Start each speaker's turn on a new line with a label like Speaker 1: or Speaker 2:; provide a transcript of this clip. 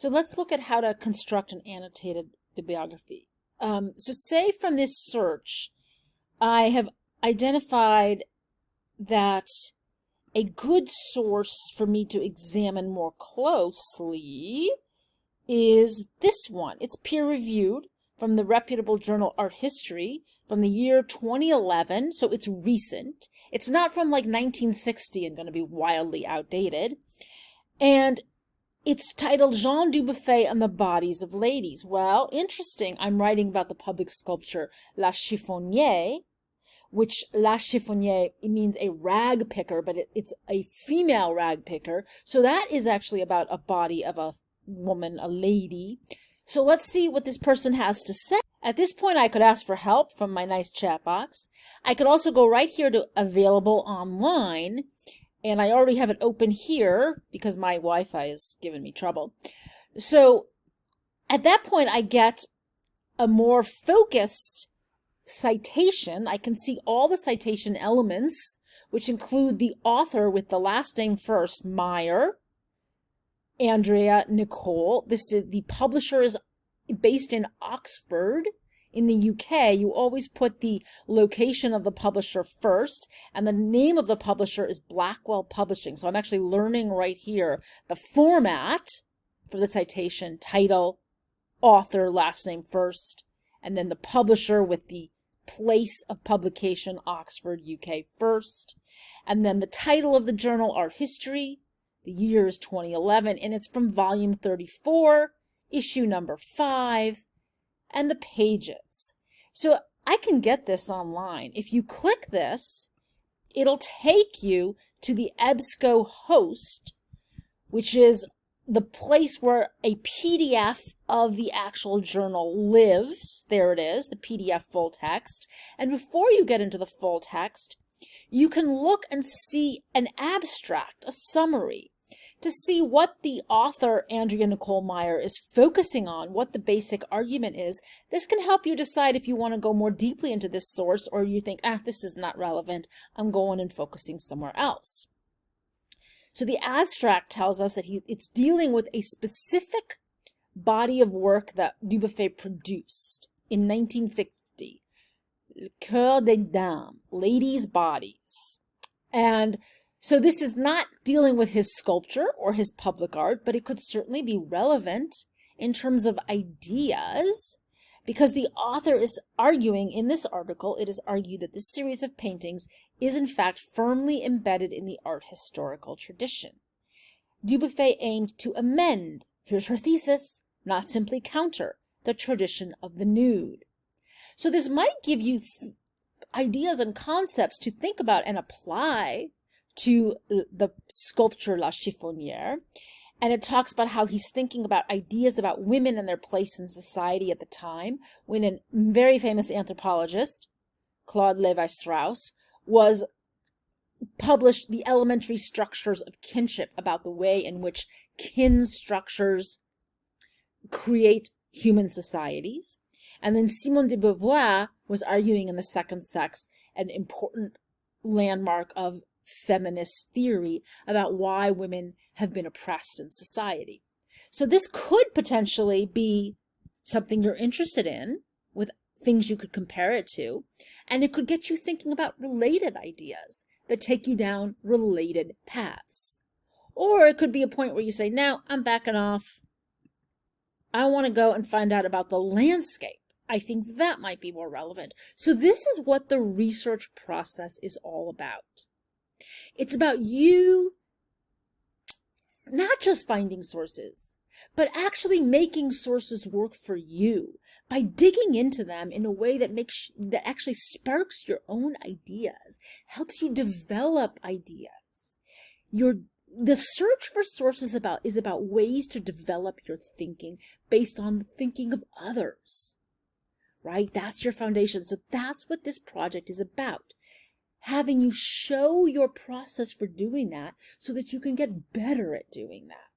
Speaker 1: So let's look at how to construct an annotated bibliography. So say from this search, I have identified that a good source for me to examine more closely is this one. It's peer-reviewed from the reputable journal Art History from the year 2011, so it's recent. It's not from like 1960 and going to be wildly outdated. And it's titled Jean Dubuffet and the Bodies of Ladies. Well, interesting. I'm writing about the public sculpture La Chiffonnier, which La Chiffonnier, it means a rag picker, but it's a female rag picker. So that is actually about a body of a woman, a lady. So let's see what this person has to say. At this point, I could ask for help from my nice chat box. I could also go right here to Available Online. And I already have it open here because my Wi-Fi is giving me trouble. So at that point, I get a more focused citation. I can see all the citation elements, which include the author with the last name first, Meyer, Andrea Nicole. The publisher is based in Oxford. In the UK, you always put the location of the publisher first, and the name of the publisher is Blackwell Publishing. So I'm actually learning right here the format for the citation: title, author, last name first, and then the publisher with the place of publication, Oxford, UK first, and then the title of the journal, Art History. The year is 2011, and it's from volume 34, issue number 5. And the pages. So I can get this online. If you click this, it'll take you to the EBSCO host, which is the place where a PDF of the actual journal lives. There it is, the PDF full text. And before you get into the full text, you can look and see an abstract, a summary, to see what the author, Andrea Nicole Meyer, is focusing on, what the basic argument is. This can help you decide if you want to go more deeply into this source, or you think, this is not relevant, I'm going and focusing somewhere else. So the abstract tells us that it's dealing with a specific body of work that Dubuffet produced in 1950, Le Coeur des Dames, Ladies' Bodies. And so this is not dealing with his sculpture or his public art, but it could certainly be relevant in terms of ideas, because the author is arguing in this article, it is argued that this series of paintings is in fact firmly embedded in the art historical tradition. Dubuffet aimed to amend, here's her thesis, not simply counter, the tradition of the nude. So this might give you ideas and concepts to think about and apply to the sculpture La Chiffonnier, and it talks about how he's thinking about ideas about women and their place in society at the time, when a very famous anthropologist, Claude Lévi-Strauss, was published The Elementary Structures of Kinship, about the way in which kin structures create human societies. And then Simone de Beauvoir was arguing in The Second Sex, an important landmark of feminist theory about why women have been oppressed in society. So this could potentially be something you're interested in, with things you could compare it to, and it could get you thinking about related ideas that take you down related paths. Or it could be a point where you say, now I'm backing off. I want to go and find out about the landscape. I think that might be more relevant. So this is what the research process is all about. It's about you not just finding sources, but actually making sources work for you by digging into them in a way that actually sparks your own ideas, helps you develop ideas. The search for sources is about ways to develop your thinking based on the thinking of others, right? That's your foundation. So that's what this project is about. Having you show your process for doing that so that you can get better at doing that.